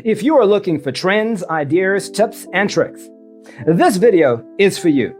If you are looking for trends, ideas, tips, and tricks, this video is for you.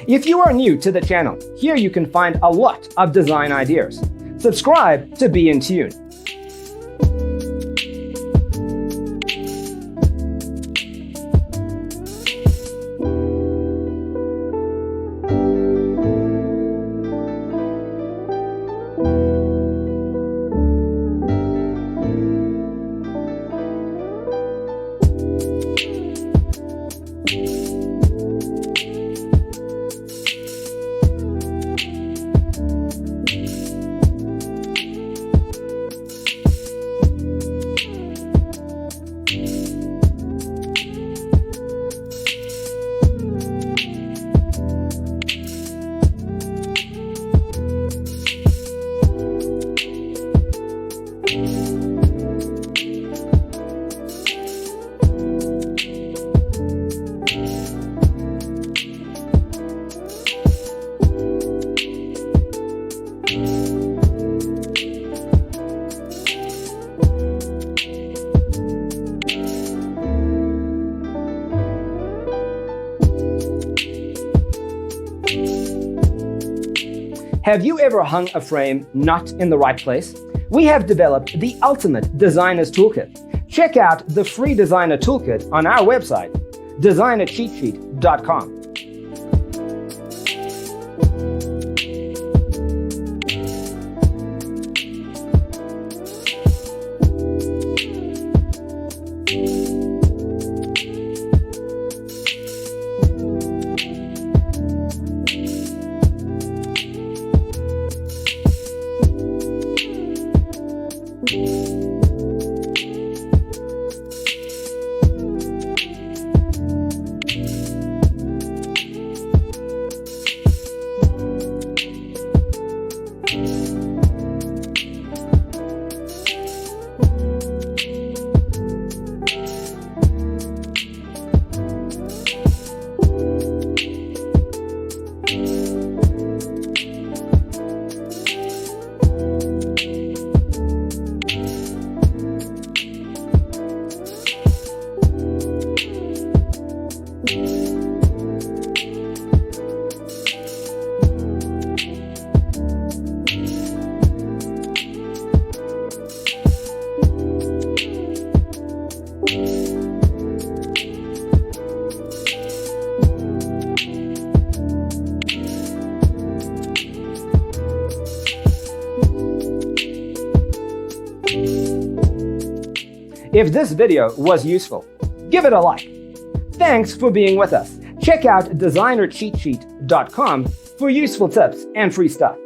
If you are new to the channel, here you can find a lot of design ideas. Subscribe to be in tune. Have you ever hung a frame not in the right place? We have developed the ultimate designer's toolkit. Check out the free designer toolkit on our website, designercheatsheet.com. If this video was useful, give it a like. Thanks for being with us. Check out designercheatsheet.com for useful tips and free stuff.